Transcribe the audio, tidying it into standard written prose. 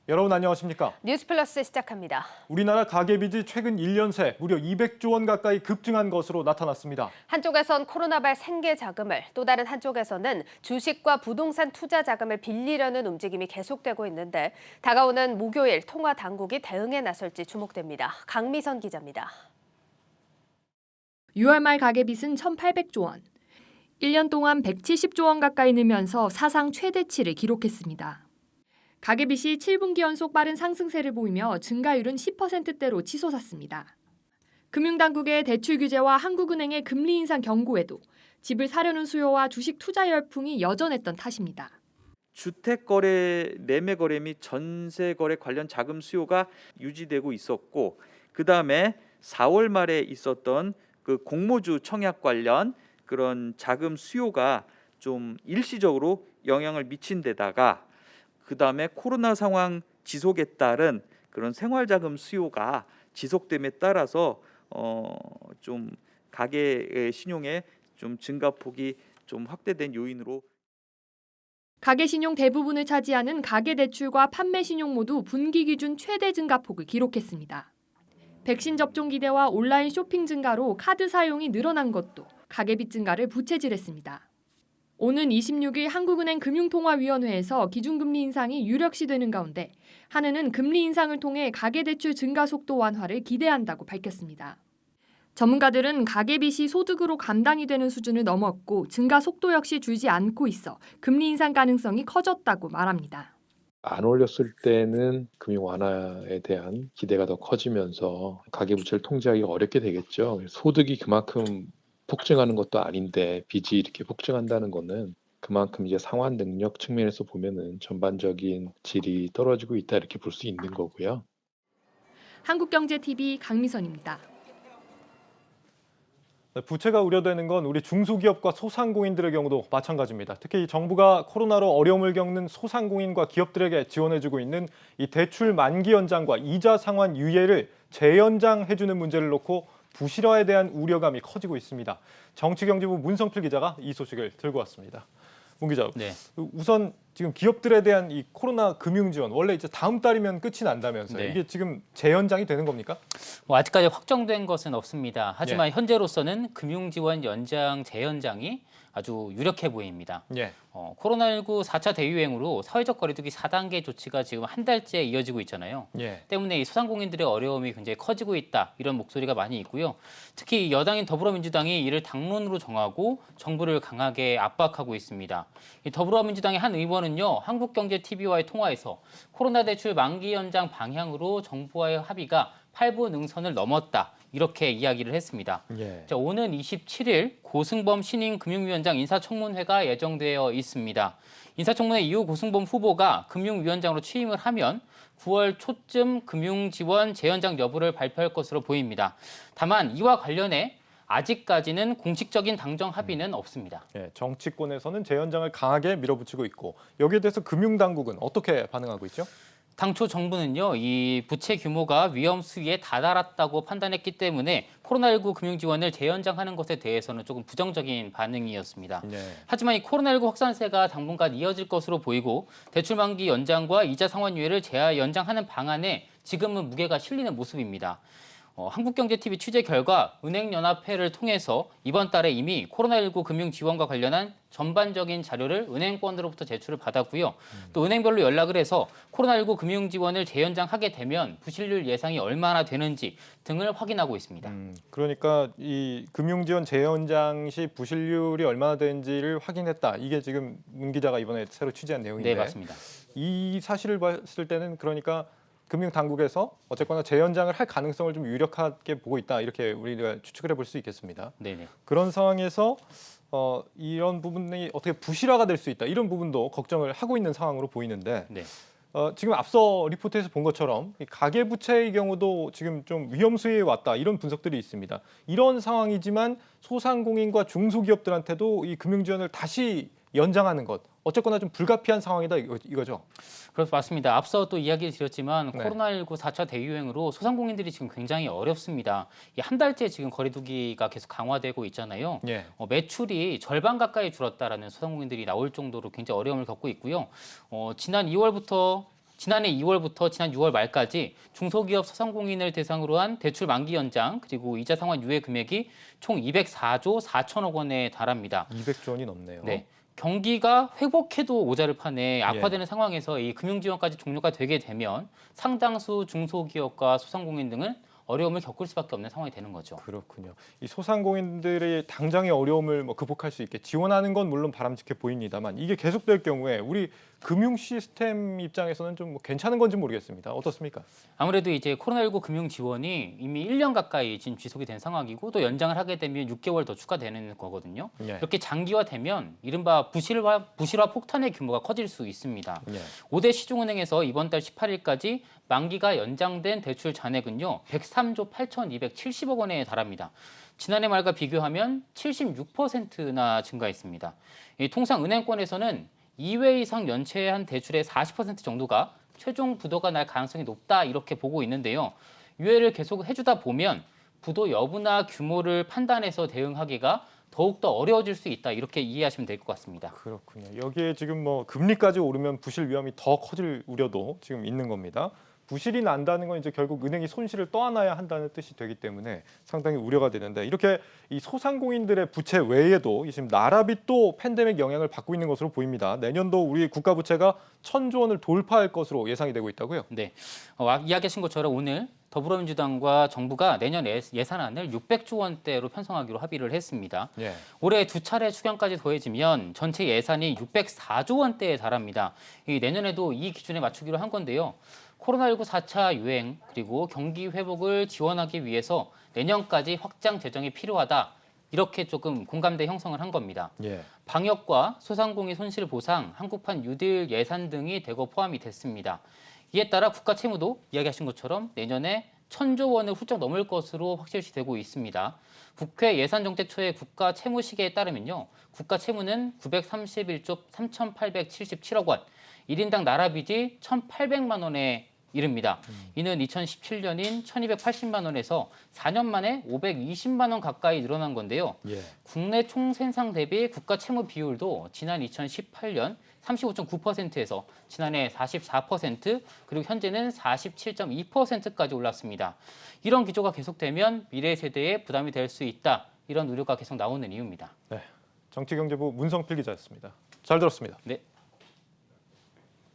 여러분 안녕하십니까? 뉴스플러스 시작합니다. 우리나라 가계빚이 최근 1년 새 무려 200조 원 가까이 급증한 것으로 나타났습니다. 한쪽에선 코로나발 생계 자금을, 또 다른 한쪽에서는 주식과 부동산 투자 자금을 빌리려는 움직임이 계속되고 있는데 다가오는 목요일 통화 당국이 대응에 나설지 주목됩니다. 강미선 기자입니다. 6월 말 가계빚은 1,800조 원. 1년 동안 170조 원 가까이 늘면서 사상 최대치를 기록했습니다. 가계빚이 7분기 연속 빠른 상승세를 보이며 증가율은 10%대로 치솟았습니다. 금융당국의 대출 규제와 한국은행의 금리 인상 경고에도 집을 사려는 수요와 주식 투자 열풍이 여전했던 탓입니다. 주택거래, 매매거래 및 전세거래 관련 자금 수요가 유지되고 있었고 그다음에 4월 말에 있었던 그 공모주 청약 관련 그런 자금 수요가 좀 일시적으로 영향을 미친 데다가 그다음에 코로나 상황 지속에 따른 그런 생활자금 수요가 지속됨에 따라서 좀 가계의 신용의 좀 증가폭이 좀 확대된 요인으로 가계 신용 대부분을 차지하는 가계 대출과 판매 신용 모두 분기 기준 최대 증가폭을 기록했습니다. 백신 접종 기대와 온라인 쇼핑 증가로 카드 사용이 늘어난 것도 가계빚 증가를 부채질했습니다. 오는 26일 한국은행 금융통화위원회에서 기준금리 인상이 유력시되는 가운데 한은은 금리 인상을 통해 가계대출 증가 속도 완화를 기대한다고 밝혔습니다. 전문가들은 가계빚이 소득으로 감당이 되는 수준을 넘었고 증가 속도 역시 줄지 않고 있어 금리 인상 가능성이 커졌다고 말합니다. 안 올렸을 때는 금융 완화에 대한 기대가 더 커지면서 가계부채를 통제하기가 어렵게 되겠죠. 소득이 그만큼 폭증하는 것도 아닌데 빚이 이렇게 폭증한다는 거는 그만큼 이제 상환 능력 측면에서 보면은 전반적인 질이 떨어지고 있다 이렇게 볼 수 있는 거고요. 한국경제TV 강미선입니다. 부채가 우려되는 건 우리 중소기업과 소상공인들의 경우도 마찬가지입니다. 특히 이 정부가 코로나로 어려움을 겪는 소상공인과 기업들에게 지원해주고 있는 이 대출 만기 연장과 이자 상환 유예를 재연장해주는 문제를 놓고 부실화에 대한 우려감이 커지고 있습니다. 정치경제부 문성필 기자가 이 소식을 들고 왔습니다. 문 기자, 네. 우선 지금 기업들에 대한 이 코로나 금융 지원 원래 이제 다음 달이면 끝이 난다면서요. 네. 이게 지금 재연장이 되는 겁니까? 아직까지 확정된 것은 없습니다. 하지만 현재로서는 금융 지원 연장, 재연장이 아주 유력해 보입니다. 예. 코로나19 4차 대유행으로 사회적 거리두기 4단계 조치가 지금 한 달째 이어지고 있잖아요. 예. 때문에 이 소상공인들의 어려움이 굉장히 커지고 있다. 이런 목소리가 많이 있고요. 특히 여당인 더불어민주당이 이를 당론으로 정하고 정부를 강하게 압박하고 있습니다. 이 더불어민주당의 한 의원은요. 한국경제TV와의 통화에서 코로나 대출 만기 연장 방향으로 정부와의 합의가 8분 능선을 넘었다. 이렇게 이야기를 했습니다. 예. 자, 오는 27일 고승범 신임 금융위원장 인사청문회가 예정되어 있습니다. 인사청문회 이후 고승범 후보가 금융위원장으로 취임을 하면 9월 초쯤 금융지원 재연장 여부를 발표할 것으로 보입니다. 다만 이와 관련해 아직까지는 공식적인 당정 합의는 없습니다. 예, 정치권에서는 재연장을 강하게 밀어붙이고 있고 여기에 대해서 금융당국은 어떻게 반응하고 있죠? 당초 정부는요, 이 부채 규모가 위험 수위에 다다랐다고 판단했기 때문에 코로나19 금융 지원을 재연장하는 것에 대해서는 조금 부정적인 반응이었습니다. 네. 하지만 이 코로나19 확산세가 당분간 이어질 것으로 보이고 대출 만기 연장과 이자 상환 유예를 재연장하는 방안에 지금은 무게가 실리는 모습입니다. 한국경제TV 취재 결과 은행연합회를 통해서 이번 달에 이미 코로나19 금융 지원과 관련한 전반적인 자료를 은행권으로부터 제출을 받았고요. 또 은행별로 연락을 해서 코로나19 금융 지원을 재연장하게 되면 부실률 예상이 얼마나 되는지 등을 확인하고 있습니다. 그러니까 이 금융지원 재연장 시 부실률이 얼마나 되는지를 확인했다. 이게 지금 문 기자가 이번에 새로 취재한 내용인데. 네, 맞습니다. 이 사실을 봤을 때는 그러니까 금융당국에서 어쨌거나 재연장을 할 가능성을 좀 유력하게 보고 있다. 이렇게 우리가 추측을 해볼 수 있겠습니다. 네네. 그런 상황에서 이런 부분이 어떻게 부실화가 될 수 있다. 이런 부분도 걱정을 하고 있는 상황으로 보이는데 네. 지금 앞서 리포트에서 본 것처럼 이 가계부채의 경우도 지금 좀 위험 수위에 왔다. 이런 분석들이 있습니다. 이런 상황이지만 소상공인과 중소기업들한테도 이 금융지원을 다시 연장하는 것. 어쨌거나 좀 불가피한 상황이다 이거죠. 그렇습니다. 맞습니다. 앞서 또 이야기를 드렸지만 네. 코로나19 4차 대유행으로 소상공인들이 지금 굉장히 어렵습니다. 한 달째 지금 거리두기가 계속 강화되고 있잖아요. 예. 매출이 절반 가까이 줄었다라는 소상공인들이 나올 정도로 굉장히 어려움을 겪고 있고요. 지난 2월부터 지난해 2월부터 지난 6월 말까지 중소기업 소상공인을 대상으로 한 대출 만기 연장 그리고 이자 상환 유예 금액이 총 204조 4천억 원에 달합니다. 200조 원이 넘네요. 네. 경기가 회복해도 모자를 파네 악화되는 상황에서 이 금융지원까지 종료가 되게 되면 상당수 중소기업과 소상공인 등은 어려움을 겪을 수밖에 없는 상황이 되는 거죠. 그렇군요. 이 소상공인들이 당장의 어려움을 극복할 수 있게 지원하는 건 물론 바람직해 보입니다만 이게 계속될 경우에 우리 금융 시스템 입장에서는 좀 괜찮은 건지 모르겠습니다. 어떻습니까? 아무래도 이제 코로나19 금융 지원이 이미 1년 가까이 지금 지속이 된 상황이고 또 연장을 하게 되면 6개월 더 추가되는 거거든요. 예. 이렇게 장기화되면 이른바 부실화 폭탄의 규모가 커질 수 있습니다. 예. 5대 시중은행에서 이번 달 18일까지 만기가 연장된 대출 잔액은요 103조 8,270억 원에 달합니다. 지난해 말과 비교하면 76%나 증가했습니다. 통상 은행권에서는 2회 이상 연체한 대출의 40% 정도가 최종 부도가 날 가능성이 높다 이렇게 보고 있는데요. 유예를 계속 해주다 보면 부도 여부나 규모를 판단해서 대응하기가 더욱더 어려워질 수 있다 이렇게 이해하시면 될 것 같습니다. 그렇군요. 여기에 지금 금리까지 오르면 부실 위험이 더 커질 우려도 지금 있는 겁니다. 부실이 난다는 건 이제 결국 은행이 손실을 떠안아야 한다는 뜻이 되기 때문에 상당히 우려가 되는데 이렇게 이 소상공인들의 부채 외에도 지금 나라빚도 팬데믹 영향을 받고 있는 것으로 보입니다. 내년도 우리 국가 부채가 1,000조 원을 돌파할 것으로 예상이 되고 있다고요? 네, 이야기하신 것처럼 오늘 더불어민주당과 정부가 내년 예산안을 600조 원대로 편성하기로 합의를 했습니다. 예. 올해 두 차례 추경까지 더해지면 전체 예산이 604조 원대에 달합니다. 내년에도 이 기준에 맞추기로 한 건데요. 코로나19 4차 유행 그리고 경기 회복을 지원하기 위해서 내년까지 확장 재정이 필요하다. 이렇게 조금 공감대 형성을 한 겁니다. 예. 방역과 소상공인 손실 보상, 한국판 뉴딜 예산 등이 대거 포함이 됐습니다. 이에 따라 국가 채무도 이야기하신 것처럼 내년에 1,000조 원을 훌쩍 넘을 것으로 확실시되고 있습니다. 국회 예산정책처의 국가 채무 시계에 따르면요. 국가 채무는 931조 3,877억 원, 1인당 나라빚이 1,800만 원에 이릅니다. 이는 2017년인 1,280만 원에서 4년 만에 520만 원 가까이 늘어난 건데요. 예. 국내 총생산 대비 국가 채무 비율도 지난 2018년 35.9%에서 지난해 44% 그리고 현재는 47.2%까지 올랐습니다. 이런 기조가 계속되면 미래 세대에 부담이 될 수 있다. 이런 우려가 계속 나오는 이유입니다. 네. 정치경제부 문성필 기자였습니다. 잘 들었습니다. 네.